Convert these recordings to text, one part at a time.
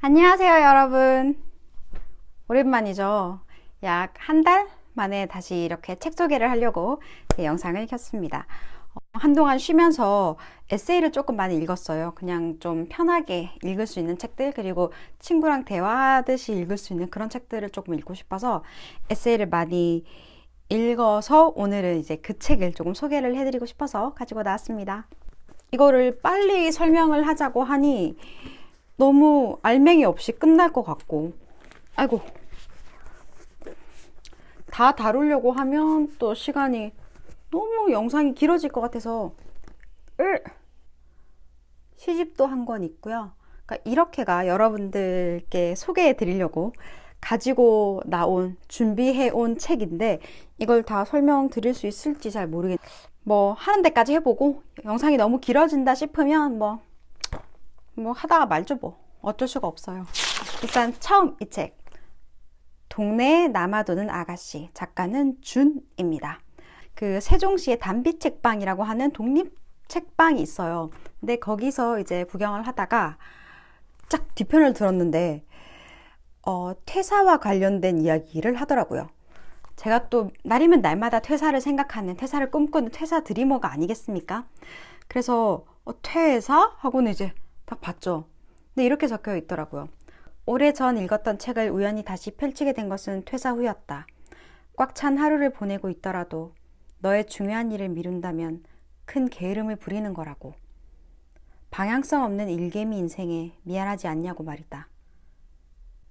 안녕하세요, 여러분. 오랜만이죠. 약 한 달 만에 다시 이렇게 책 소개를 하려고 영상을 켰습니다. 한동안 쉬면서 에세이를 조금 많이 읽었어요. 그냥 좀 편하게 읽을 수 있는 책들, 그리고 친구랑 대화하듯이 읽을 수 있는 그런 책들을 조금 읽고 싶어서 에세이를 많이 읽어서 오늘은 이제 그 책을 조금 소개를 해드리고 싶어서 가지고 나왔습니다. 이거를 빨리 설명을 하자고 하니 너무 알맹이 없이 끝날 것 같고, 아이고, 다 다루려고 하면 또 시간이 너무 영상이 길어질 것 같아서 시집도 한 권 있고요. 그러니까 이렇게가 여러분들께 소개해 드리려고 가지고 나온, 준비해 온 책인데, 이걸 다 설명드릴 수 있을지 잘 모르겠네요. 뭐 하는 데까지 해보고 영상이 너무 길어진다 싶으면 뭐 하다가 말죠. 뭐 어쩔 수가 없어요. 일단 처음 이 책, 동네에 남아도는 아가씨, 작가는 준입니다. 그 세종시의 단비책방이라고 하는 독립책방이 있어요. 근데 거기서 이제 구경을 하다가 쫙 뒤편을 들었는데 퇴사와 관련된 이야기를 하더라고요. 제가 또 날이면 날마다 퇴사를 생각하는, 퇴사를 꿈꾸는 퇴사 드리머가 아니겠습니까? 그래서 퇴사? 하고는 이제 딱 봤죠. 근데 이렇게 적혀 있더라고요. 오래전 읽었던 책을 우연히 다시 펼치게 된 것은 퇴사 후였다. 꽉 찬 하루를 보내고 있더라도 너의 중요한 일을 미룬다면 큰 게으름을 부리는 거라고. 방향성 없는 일개미 인생에 미안하지 않냐고 말이다.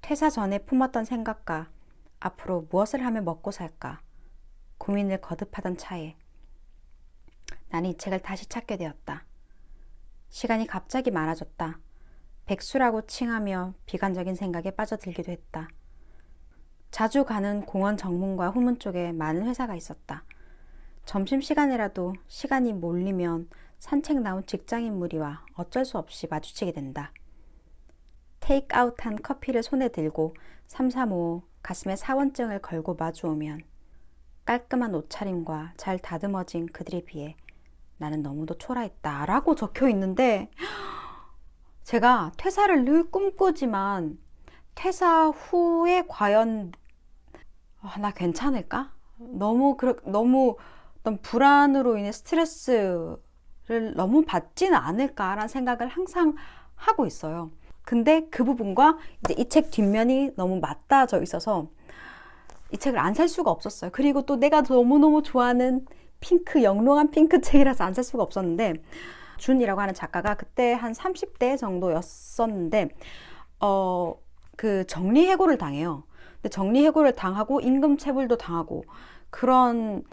퇴사 전에 품었던 생각과 앞으로 무엇을 하며 먹고 살까 고민을 거듭하던 차에 나는 이 책을 다시 찾게 되었다. 시간이 갑자기 많아졌다. 백수라고 칭하며 비관적인 생각에 빠져들기도 했다. 자주 가는 공원 정문과 후문 쪽에 많은 회사가 있었다. 점심시간이라도 시간이 몰리면 산책 나온 직장인 무리와 어쩔 수 없이 마주치게 된다. 테이크아웃한 커피를 손에 들고 삼삼오오 가슴에 사원증을 걸고 마주오면 깔끔한 옷차림과 잘 다듬어진 그들에 비해 나는 너무도 초라했다 라고 적혀 있는데, 제가 퇴사를 늘 꿈꾸지만 퇴사 후에 과연 나 괜찮을까? 너무 어떤 불안으로 인해 스트레스를 너무 받지는 않을까라는 생각을 항상 하고 있어요. 근데 그 부분과 이제 이 책 뒷면이 너무 맞닿아져 있어서 이 책을 안 살 수가 없었어요. 그리고 또 내가 너무너무 좋아하는 핑크, 영롱한 핑크 책이라서 안 살 수가 없었는데, 준이라고 하는 작가가 그때 한 30대 정도였었는데 그 정리해고를 당해요. 근데 정리해고를 당하고 임금체불도 당하고 그런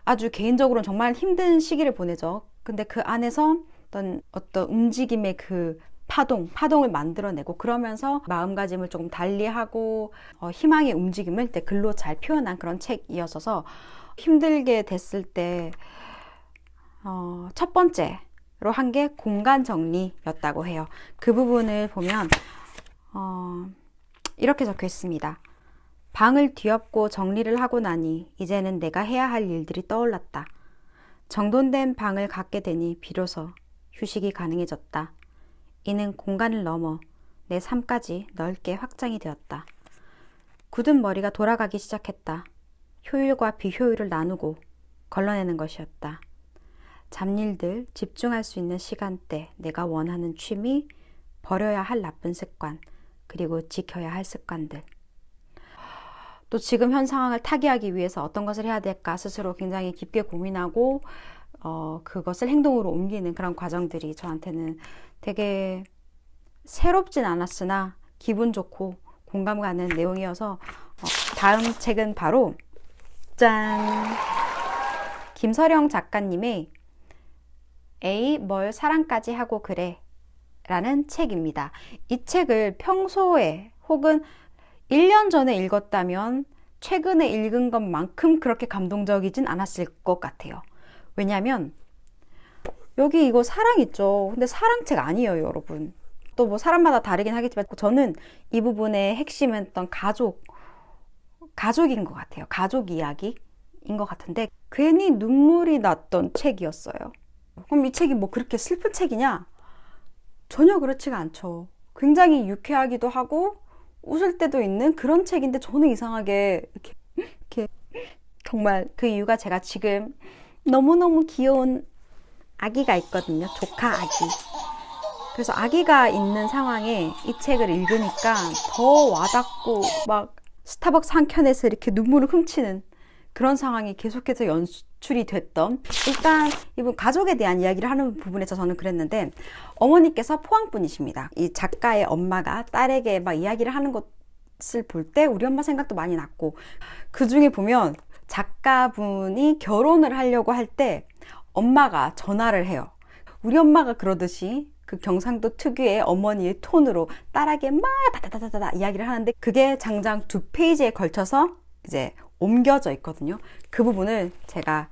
아주 개인적으로는 정말 힘든 시기를 보내죠. 근데 그 안에서 어떤 움직임의 그 파동을 만들어내고, 그러면서 마음가짐을 조금 달리하고 희망의 움직임을 글로 잘 표현한 그런 책이었어서 힘들게 됐을 때 첫 번째로 한 게 공간 정리였다고 해요. 그 부분을 보면 이렇게 적혀 있습니다. 방을 뒤엎고 정리를 하고 나니 이제는 내가 해야 할 일들이 떠올랐다. 정돈된 방을 갖게 되니 비로소 휴식이 가능해졌다. 이는 공간을 넘어 내 삶까지 넓게 확장이 되었다. 굳은 머리가 돌아가기 시작했다. 효율과 비효율을 나누고 걸러내는 것이었다. 잡일들, 집중할 수 있는 시간대, 내가 원하는 취미, 버려야 할 나쁜 습관, 그리고 지켜야 할 습관들. 또 지금 현 상황을 타개하기 위해서 어떤 것을 해야 될까 스스로 굉장히 깊게 고민하고 그것을 행동으로 옮기는 그런 과정들이 저한테는 되게 새롭진 않았으나 기분 좋고 공감 가는 내용이어서 다음 책은 바로 짠! 김서령 작가님의 에이 뭘 사랑까지 하고 그래 라는 책입니다. 이 책을 평소에 혹은 1년 전에 읽었다면 최근에 읽은 것만큼 그렇게 감동적이진 않았을 것 같아요. 왜냐면 여기 이거 사랑 있죠. 근데 사랑책 아니에요, 여러분. 또 뭐 사람마다 다르긴 하겠지만 저는 이 부분의 핵심은 어떤 가족인 것 같아요. 가족 이야기인 것 같은데 괜히 눈물이 났던 책이었어요. 그럼 이 책이 뭐 그렇게 슬픈 책이냐? 전혀 그렇지가 않죠. 굉장히 유쾌하기도 하고 웃을 때도 있는 그런 책인데 저는 이상하게 이렇게 정말 그 이유가 제가 지금 너무너무 귀여운 아기가 있거든요. 조카 아기. 그래서 아기가 있는 상황에 이 책을 읽으니까 더 와닿고 막 스타벅스 한 켠에서 이렇게 눈물을 훔치는 그런 상황이 계속해서 연출이 됐던, 일단 이분 가족에 대한 이야기를 하는 부분에서 저는 그랬는데, 어머니께서 포항 분이십니다. 이 작가의 엄마가 딸에게 막 이야기를 하는 것을 볼 때 우리 엄마 생각도 많이 났고, 그 중에 보면 작가분이 결혼을 하려고 할 때 엄마가 전화를 해요. 우리 엄마가 그러듯이 그 경상도 특유의 어머니의 톤으로 딸에게 막 다다다다다 이야기를 하는데, 그게 장장 2페이지에 걸쳐서 이제 옮겨져 있거든요. 그 부분을 제가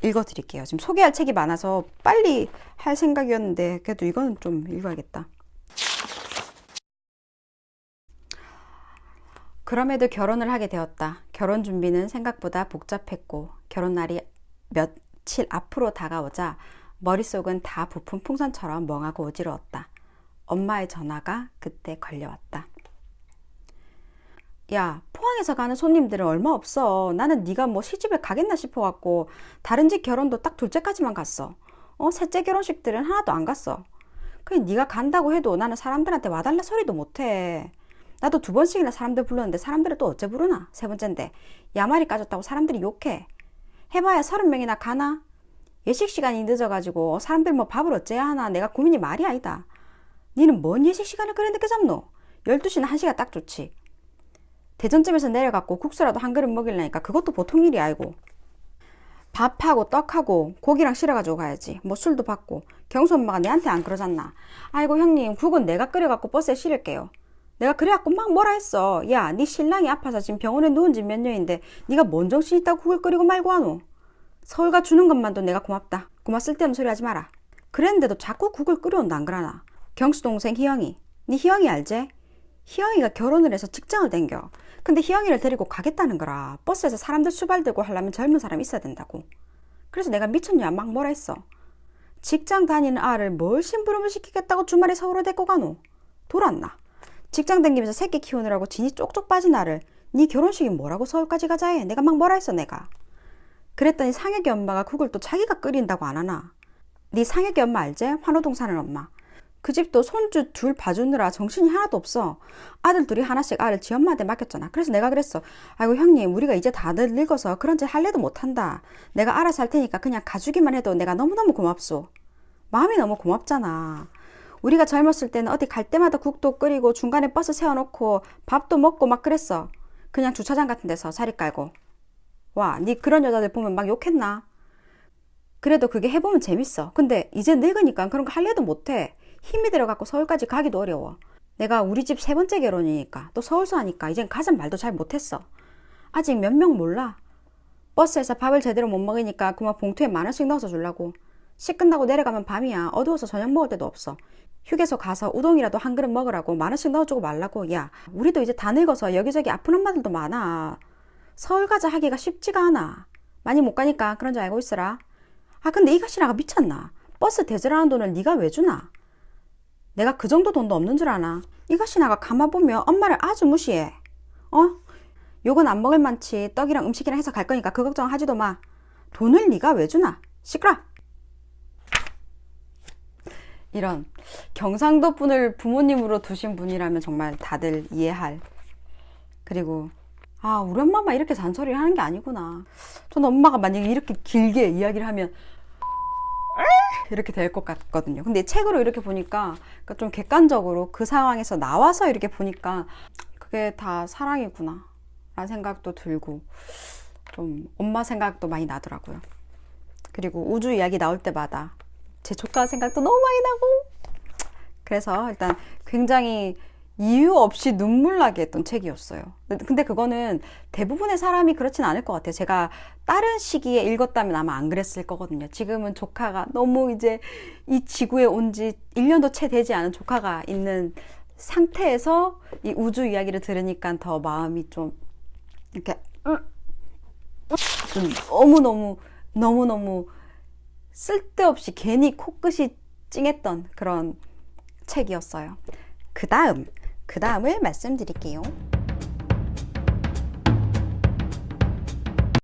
읽어 드릴게요. 지금 소개할 책이 많아서 빨리 할 생각이었는데 그래도 이거는 좀 읽어야겠다. 그럼에도 결혼을 하게 되었다. 결혼 준비는 생각보다 복잡했고 결혼 날이 며칠 앞으로 다가오자 머릿속은 다 부푼 풍선처럼 멍하고 어지러웠다. 엄마의 전화가 그때 걸려왔다. 야, 포항에서 가는 손님들은 얼마 없어. 나는 네가 뭐 시집을 가겠나 싶어갖고 다른 집 결혼도 딱 둘째까지만 갔어. 셋째 결혼식들은 하나도 안 갔어. 그냥 네가 간다고 해도 나는 사람들한테 와달라 소리도 못해. 나도 2번씩이나 사람들 불렀는데 사람들은 또 어째 부르나? 3번째인데 야말이 까졌다고 사람들이 욕해. 해봐야 30명이나 가나? 예식 시간이 늦어가지고 사람들 뭐 밥을 어째야 하나? 내가 고민이 말이 아니다. 니는 뭔 예식 시간을 그래 늦게 잡노? 12시나 1시가 딱 좋지. 대전쯤에서 내려갖고 국수라도 한 그릇 먹이려니까 그것도 보통 일이 아니고, 밥하고 떡하고 고기랑 실어가지고 가야지. 뭐 술도 받고. 경수 엄마가 내한테 안 그러잖나. 아이고 형님, 국은 내가 끓여갖고 버스에 실을게요. 내가 그래갖고 막 뭐라 했어. 야, 네 신랑이 아파서 지금 병원에 누운 지 몇 년인데 네가 뭔 정신 있다고 국을 끓이고 말고 하노? 서울가 주는 것만도 내가 고맙다. 고마 쓸데없는 소리 하지 마라. 그랬는데도 자꾸 국을 끓여온다 안 그러나? 경수 동생 희영이. 네 희영이 알지? 희영이가 결혼을 해서 직장을 댕겨. 근데 희영이를 데리고 가겠다는 거라. 버스에서 사람들 수발들고 하려면 젊은 사람이 있어야 된다고. 그래서 내가 미쳤냐 막 뭐라 했어. 직장 다니는 아를 뭘 심부름을 시키겠다고 주말에 서울로 데리고 가노? 돌았나? 직장 다니면서 새끼 키우느라고 진이 쪽쪽 빠진 아를 네 결혼식이 뭐라고 서울까지 가자 해. 내가 막 뭐라 했어 내가. 그랬더니 상혁이 엄마가 국을 또 자기가 끓인다고 안 하나. 네 상혁이 엄마 알지? 환호동 사는 엄마. 그 집도 손주 둘 봐주느라 정신이 하나도 없어. 아들 둘이 하나씩 알을 지 엄마한테 맡겼잖아. 그래서 내가 그랬어. 아이고 형님, 우리가 이제 다들 늙어서 그런 짓 할래도 못한다. 내가 알아서 할 테니까 그냥 가주기만 해도 내가 너무너무 고맙소. 마음이 너무 고맙잖아. 우리가 젊었을 때는 어디 갈 때마다 국도 끓이고 중간에 버스 세워놓고 밥도 먹고 막 그랬어. 그냥 주차장 같은 데서 자리 깔고. 와, 니 그런 여자들 보면 막 욕했나? 그래도 그게 해보면 재밌어. 근데 이제 늙으니까 그런 거 할래도 못해. 힘이 들어갖고 서울까지 가기도 어려워. 내가 우리 집 3번째 결혼이니까 또 서울서 하니까 이젠 가자 말도 잘 못했어. 아직 몇 명 몰라. 버스에서 밥을 제대로 못 먹으니까 그만 봉투에 10,000원씩 넣어서 주려고. 식 끝나고 내려가면 밤이야. 어두워서 저녁 먹을 데도 없어. 휴게소 가서 우동이라도 한 그릇 먹으라고 10,000원씩 넣어주고 말라고. 야, 우리도 이제 다 늙어서 여기저기 아픈 엄마들도 많아. 서울 가자 하기가 쉽지가 않아. 많이 못 가니까 그런 줄 알고 있어라. 아, 근데 이것이라가 미쳤나? 버스 대절하는 돈을 네가 왜 주나? 내가 그 정도 돈도 없는 줄 아나? 이것이나가 가만 보면 엄마를 아주 무시해. 욕은 안 먹을 만치 떡이랑 음식이랑 해서 갈 거니까 그 걱정 하지도 마. 돈을 네가 왜 주나? 시끄러. 이런 경상도 분을 부모님으로 두신 분이라면 정말 다들 이해할. 그리고 우리 엄마만 이렇게 잔소리를 하는 게 아니구나. 저는 엄마가 만약에 이렇게 길게 이야기를 하면 이렇게 될 것 같거든요. 근데 책으로 이렇게 보니까 그러니까 좀 객관적으로 그 상황에서 나와서 이렇게 보니까 그게 다 사랑이구나 라는 생각도 들고 좀 엄마 생각도 많이 나더라고요. 그리고 우주 이야기 나올 때마다 제 조카 생각도 너무 많이 나고, 그래서 일단 굉장히 이유 없이 눈물 나게 했던 책이었어요. 근데 그거는 대부분의 사람이 그렇진 않을 것 같아요. 제가 다른 시기에 읽었다면 아마 안 그랬을 거거든요. 지금은 조카가 너무 이제 이 지구에 온 지 1년도 채 되지 않은 조카가 있는 상태에서 이 우주 이야기를 들으니까 더 마음이 좀 이렇게 좀 너무너무 쓸데없이 괜히 코끝이 찡했던 그런 책이었어요. 그 다음을 말씀드릴게요.